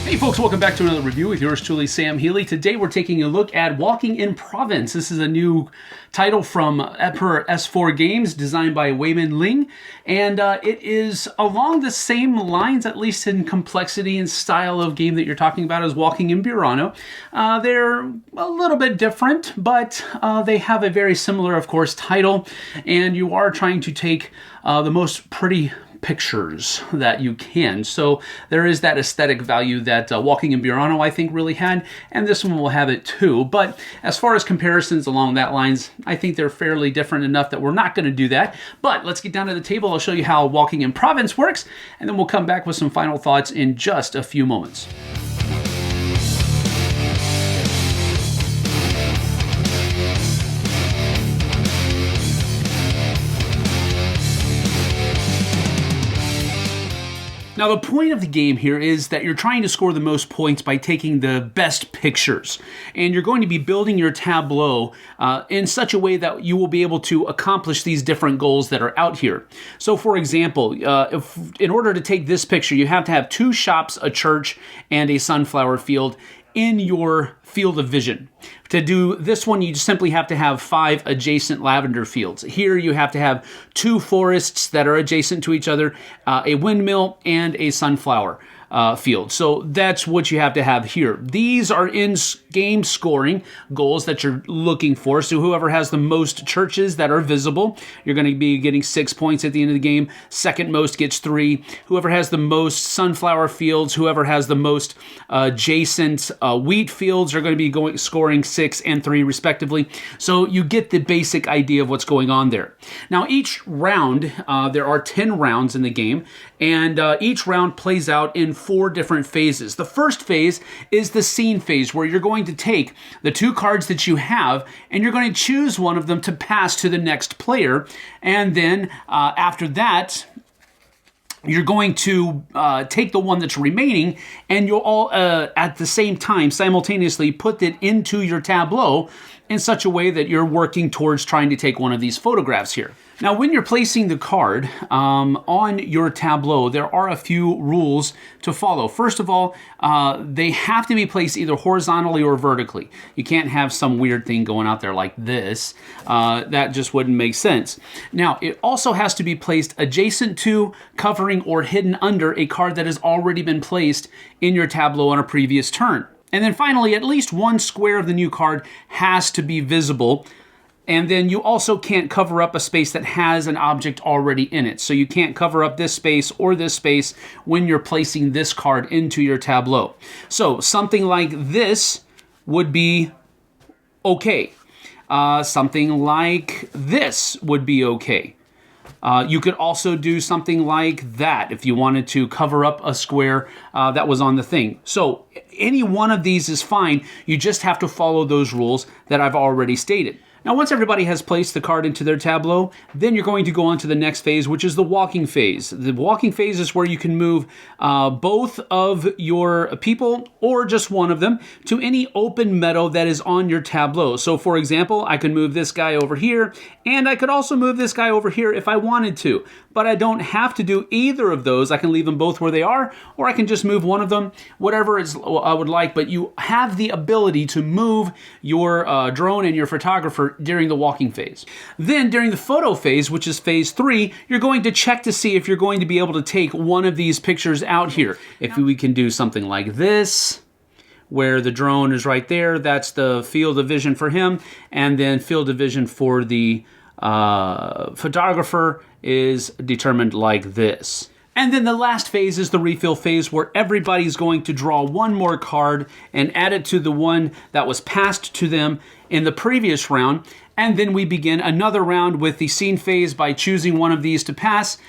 Hey folks, welcome back to another review with yours truly, Sam Healey. Today we're taking a look at Walking in Provence. This is a new title from Emperor S4 Games, designed by Wei-Min Ling, and it is along the same lines, at least in complexity and style of game that you're talking about, as Walking in Burano. They're a little bit different, but they have a very similar, of course, title, and you are trying to take the most pretty pictures that you can. So there is that aesthetic value that Walking in Burano, I think, really had, and this one will have it too. But as far as comparisons along that lines, I think they're fairly different enough that we're not going to do that. But let's get down to the table. I'll show you how Walking in Provence works, and then we'll come back with some final thoughts in just a few moments. Now, the point of the game here is that you're trying to score the most points by taking the best pictures. And you're going to be building your tableau in such a way that you will be able to accomplish these different goals that are out here. So, for example, if in order to take this picture, you have to have 2 shops, a church, and a sunflower field in your field of vision. To do this one, you just simply have to have 5 adjacent lavender fields. Here you have to have 2 forests that are adjacent to each other, a windmill, and a sunflower field. So that's what you have to have here. These are in-game scoring goals that you're looking for. So whoever has the most churches that are visible, you're going to be getting 6 points at the end of the game. Second most gets 3. Whoever has the most sunflower fields, whoever has the most adjacent wheat fields are going to be scoring 6 and 3 respectively. So you get the basic idea of what's going on there. Now each round, there are 10 rounds in the game, and each round plays out in 4 different phases. The first phase is the scene phase, where you're going to take the 2 cards that you have and you're going to choose one of them to pass to the next player. And then after that, you're going to take the one that's remaining, and you'll all at the same time simultaneously put it into your tableau in such a way that you're working towards trying to take one of these photographs here. Now, when you're placing the card on your tableau, there are a few rules to follow. First of all, they have to be placed either horizontally or vertically. You can't have some weird thing going out there like this. That just wouldn't make sense. Now, it also has to be placed adjacent to, covering, or hidden under a card that has already been placed in your tableau on a previous turn. And then finally, at least 1 square of the new card has to be visible. And then you also can't cover up a space that has an object already in it. So you can't cover up this space or this space when you're placing this card into your tableau. So something like this would be okay. Something like this would be okay. You could also do something like that if you wanted to cover up a square that was on the thing. So any one of these is fine. You just have to follow those rules that I've already stated. Now, once everybody has placed the card into their tableau, then you're going to go on to the next phase, which is the walking phase. The walking phase is where you can move both of your people, or just one of them, to any open meadow that is on your tableau. So, for example, I could move this guy over here, and I could also move this guy over here if I wanted to. But I don't have to do either of those. I can leave them both where they are, or I can just move one of them, whatever I would like. But you have the ability to move your drone and your photographer during the walking phase. Then during the photo phase, which is phase 3, you're going to check to see if you're going to be able to take one of these pictures out here. If we can do something like this, where the drone is right there, that's the field of vision for him, and then field of vision for the photographer is determined like this. And then the last phase is the refill phase, where everybody's going to draw one more card and add it to the one that was passed to them in the previous round. And then we begin another round with the scene phase by choosing one of these to pass,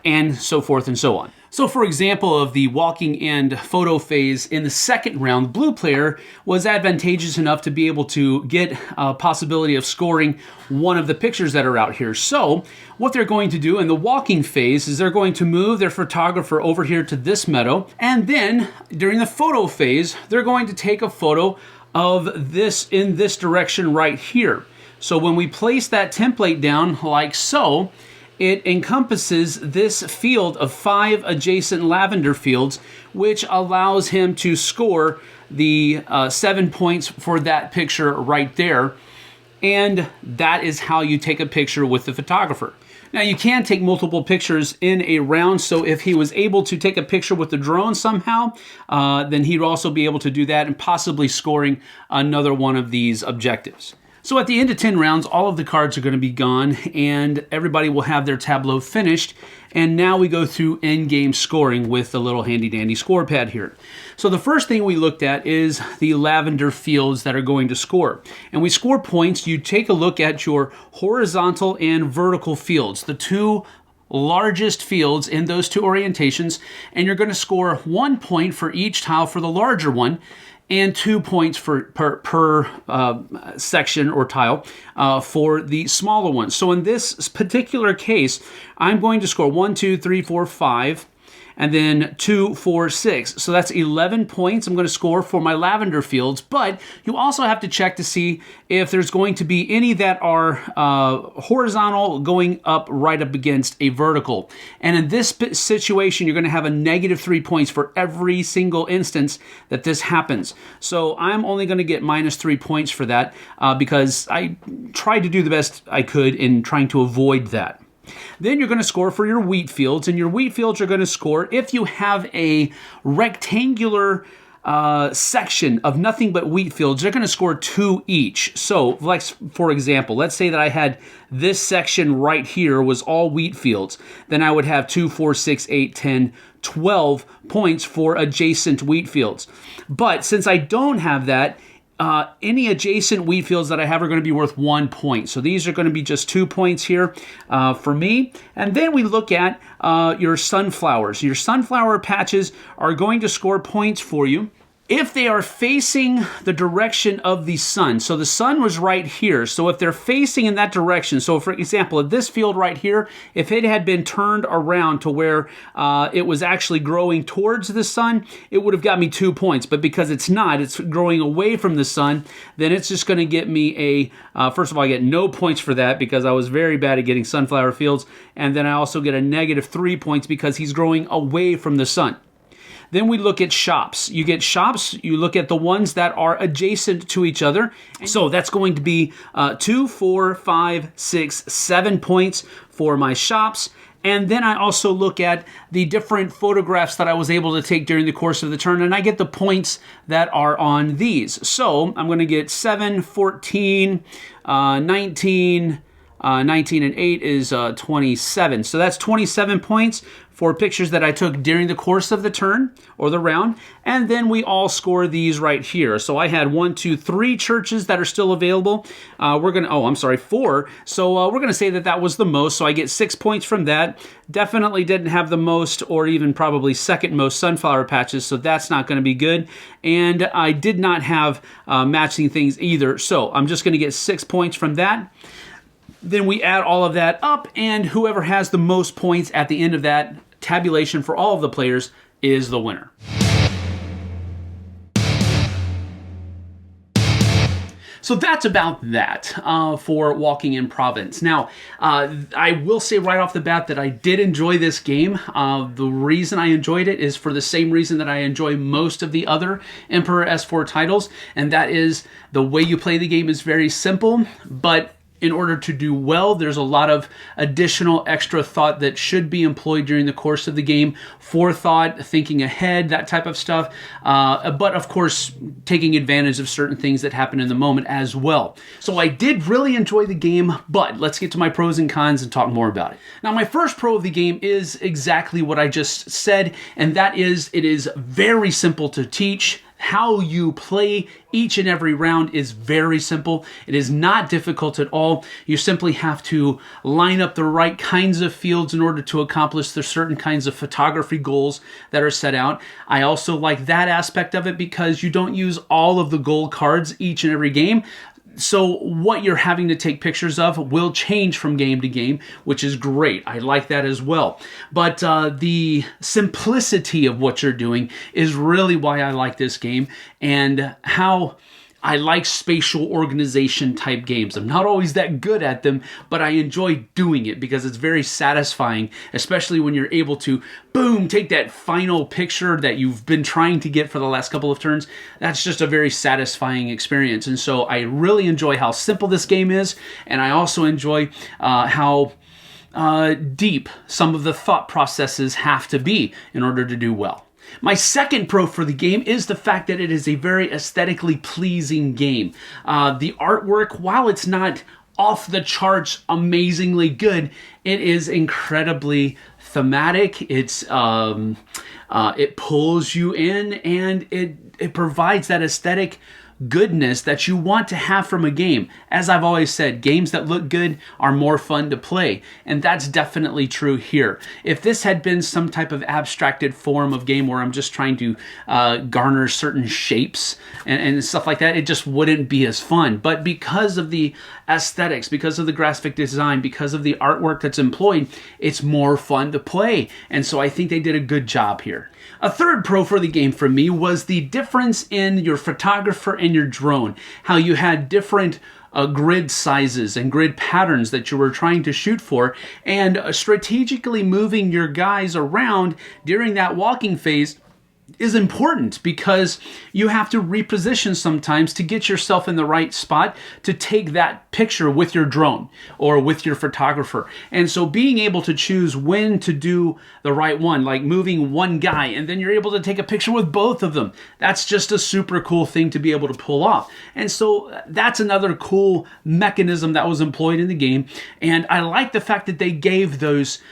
and so forth and so on. So for example of the walking and photo phase in the second round, the blue player was advantageous enough to be able to get a possibility of scoring one of the pictures that are out here. So what they're going to do in the walking phase is they're going to move their photographer over here to this meadow, and then during the photo phase, they're going to take a photo of this in this direction right here. So when we place that template down like so, it encompasses this field of 5 adjacent lavender fields, which allows him to score the 7 points for that picture right there. And that is how you take a picture with the photographer. Now, you can take multiple pictures in a round, so if he was able to take a picture with the drone somehow, then he'd also be able to do that and possibly scoring another one of these objectives. So at the end of 10 rounds, all of the cards are going to be gone, and everybody will have their tableau finished. And now we go through end-game scoring with the little handy-dandy score pad here. So the first thing we looked at is the lavender fields that are going to score. And we score points. You take a look at your horizontal and vertical fields, the two largest fields in those two orientations, and you're going to score 1 point for each tile for the larger one, and 2 points per section or tile for the smaller ones. So in this particular case, I'm going to score 1, 2, 3, 4, 5, and then 2, 4, 6. So that's 11 points I'm going to score for my lavender fields, but you also have to check to see if there's going to be any that are horizontal going up right up against a vertical. And in this situation, you're going to have a -3 points for every single instance that this happens. So I'm only going to get -3 points for that because I tried to do the best I could in trying to avoid that. Then you're going to score for your wheat fields, and your wheat fields are going to score if you have a rectangular section of nothing but wheat fields. They're going to score 2 each. So, like for example, let's say that I had this section right here was all wheat fields. Then I would have 2, 4, 6, 8, 10, 12 points for adjacent wheat fields. But since I don't have that, any adjacent wheat fields that I have are going to be worth 1 point. So these are going to be just 2 points here for me. And then we look at your sunflowers. Your sunflower patches are going to score points for you if they are facing the direction of the sun. So the sun was right here. So if they're facing in that direction, so for example, at this field right here, if it had been turned around to where it was actually growing towards the sun, it would have got me 2 points. But because it's not, it's growing away from the sun, then it's just going to get me first of all, I get no points for that because I was very bad at getting sunflower fields. And then I also get a -3 points because he's growing away from the sun. Then we look at shops. You get shops, you look at the ones that are adjacent to each other. So that's going to be 2, 4, 5, 6, 7 points for my shops. And then I also look at the different photographs that I was able to take during the course of the turn, and I get the points that are on these. So I'm going to get 7, 14, 19, 19 and 8 is 27. So that's 27 points for pictures that I took during the course of the turn or the round. And then we all score these right here. So I had 1, 2, 3 churches that are still available. We're going to, 4. So we're going to say that that was the most. So I get 6 points from that. Definitely didn't have the most or even probably second most sunflower patches. So that's not going to be good. And I did not have matching things either. So I'm just going to get 6 points from that. Then we add all of that up, and whoever has the most points at the end of that tabulation for all of the players is the winner. So that's about that for walking in Provence. Now, I will say right off the bat that I did enjoy this game. The reason I enjoyed it is for the same reason that I enjoy most of the other Emperor S4 titles, and that is the way you play the game is very simple, but in order to do well, there's a lot of additional extra thought that should be employed during the course of the game. Forethought, thinking ahead, that type of stuff. But of course, taking advantage of certain things that happen in the moment as well. So I did really enjoy the game, but let's get to my pros and cons and talk more about it. Now, my first pro of the game is exactly what I just said, and that is it is very simple to teach. How you play each and every round is very simple. It is not difficult at all. You simply have to line up the right kinds of fields in order to accomplish the certain kinds of photography goals that are set out. I also like that aspect of it because you don't use all of the gold cards each and every game. So what you're having to take pictures of will change from game to game, which is great. I like that as well. But the simplicity of what you're doing is really why I like this game, and how I like spatial organization type games. I'm not always that good at them, but I enjoy doing it because it's very satisfying, especially when you're able to, boom, take that final picture that you've been trying to get for the last couple of turns. That's just a very satisfying experience. And so I really enjoy how simple this game is, and I also enjoy how deep some of the thought processes have to be in order to do well. My second pro for the game is the fact that it is a very aesthetically pleasing game. The artwork, while it's not off the charts amazingly good, it is incredibly thematic. It pulls you in, and it provides that aesthetic goodness that you want to have from a game. As I've always said, games that look good are more fun to play, and that's definitely true here. If this had been some type of abstracted form of game where I'm just trying to garner certain shapes and stuff like that, it just wouldn't be as fun. But because of the aesthetics, because of the graphic design, because of the artwork that's employed, it's more fun to play. And so I think they did a good job here. A third pro for the game for me was the difference in your photographer and your drone. How you had different grid sizes and grid patterns that you were trying to shoot for, and strategically moving your guys around during that walking phase is important because you have to reposition sometimes to get yourself in the right spot to take that picture with your drone or with your photographer. And so being able to choose when to do the right one, like moving one guy and then you're able to take a picture with both of them, that's just a super cool thing to be able to pull off. And so that's another cool mechanism that was employed in the game. And I like the fact that they gave those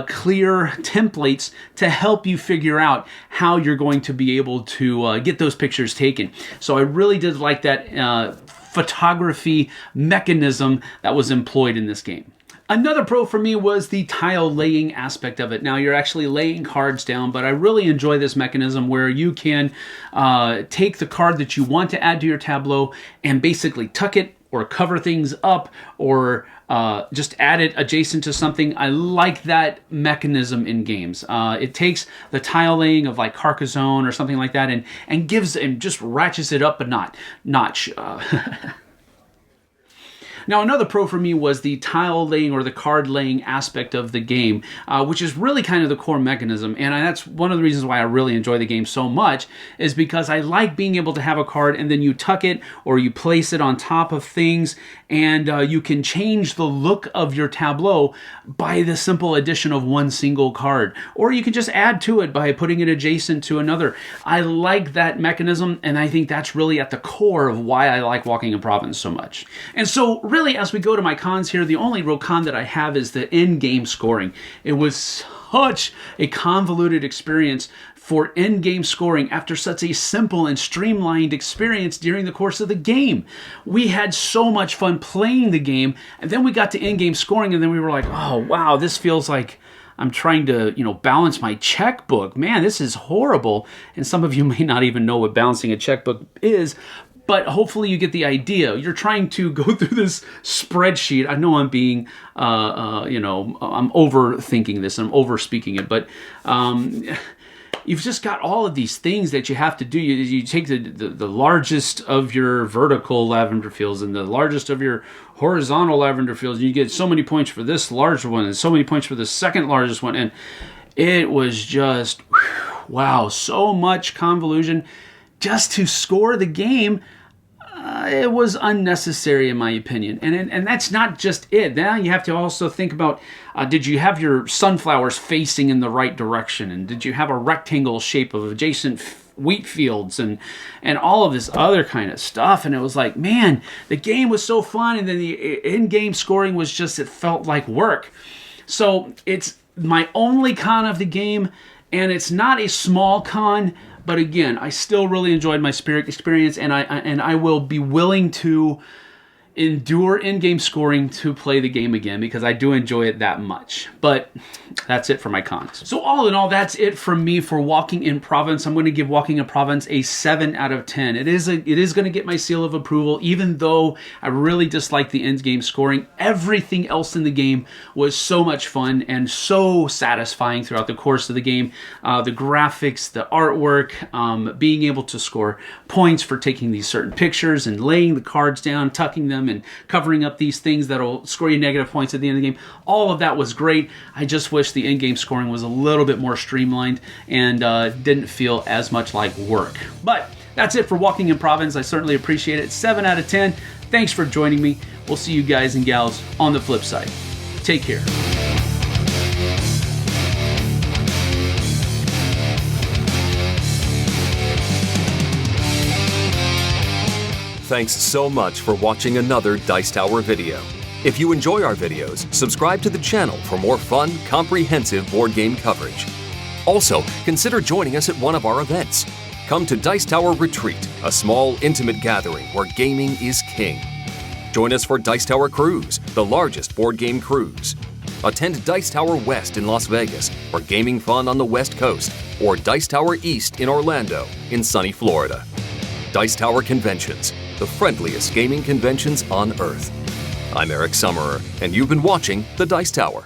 clear templates to help you figure out how you're going to be able to get those pictures taken. So I really did like that photography mechanism that was employed in this game. Another pro for me was the tile laying aspect of it. Now you're actually laying cards down, but I really enjoy this mechanism where you can take the card that you want to add to your tableau and basically tuck it or cover things up or just add it adjacent to something. I like that mechanism in games. It takes the tile laying of like Carcassonne or something like that and gives and just ratchets it up a notch. Now, another pro for me was the tile laying or the card laying aspect of the game, which is really kind of the core mechanism. And that's one of the reasons why I really enjoy the game so much, is because I like being able to have a card and then you tuck it or you place it on top of things, and you can change the look of your tableau by the simple addition of one single card. Or you can just add to it by putting it adjacent to another. I like that mechanism, and I think that's really at the core of why I like walking in Provence so much. And so really, as we go to my cons here, the only real con that I have is the in-game scoring. It was such a convoluted experience for in-game scoring after such a simple and streamlined experience during the course of the game. We had so much fun playing the game, and then we got to in-game scoring, and then we were like, oh, wow, this feels like I'm trying to, balance my checkbook. Man, this is horrible. And some of you may not even know what balancing a checkbook is, but hopefully you get the idea. You're trying to go through this spreadsheet. I know I'm being, I'm overthinking this. I'm overspeaking it, but you've just got all of these things that you have to do. You take the largest of your vertical lavender fields and the largest of your horizontal lavender fields, and you get so many points for this large one and so many points for the second largest one. And it was just, wow, so much convolution just to score the game. It was unnecessary in my opinion. And that's not just it. Now you have to also think about, did you have your sunflowers facing in the right direction? And did you have a rectangle shape of adjacent wheat fields and all of this other kind of stuff? And it was like, man, the game was so fun. And then the in-game scoring was just, it felt like work. So it's my only con of the game, and it's not a small con. But again, I still really enjoyed my experience, and I will be willing to endure in-game scoring to play the game again because I do enjoy it that much. But that's it for my cons. So all in all, that's it from me for Walking in Provence. I'm going to give Walking in Provence a 7 out of 10. It is going to get my seal of approval, even though I really dislike the end-game scoring. Everything else in the game was so much fun and so satisfying throughout the course of the game. The graphics, the artwork, being able to score points for taking these certain pictures and laying the cards down, tucking them, and covering up these things that'll score you negative points at the end of the game. All of that was great. I just wish the in-game scoring was a little bit more streamlined and didn't feel as much like work. But that's it for Walking in Provence. I certainly appreciate it. 7 out of 10. Thanks for joining me. We'll see you guys and gals on the flip side. Take care. Thanks so much for watching another Dice Tower video. If you enjoy our videos, subscribe to the channel for more fun, comprehensive board game coverage. Also, consider joining us at one of our events. Come to Dice Tower Retreat, a small, intimate gathering where gaming is king. Join us for Dice Tower Cruise, the largest board game cruise. Attend Dice Tower West in Las Vegas for gaming fun on the West Coast, or Dice Tower East in Orlando in sunny Florida. Dice Tower Conventions, the friendliest gaming conventions on Earth. I'm Eric Summerer, and you've been watching The Dice Tower.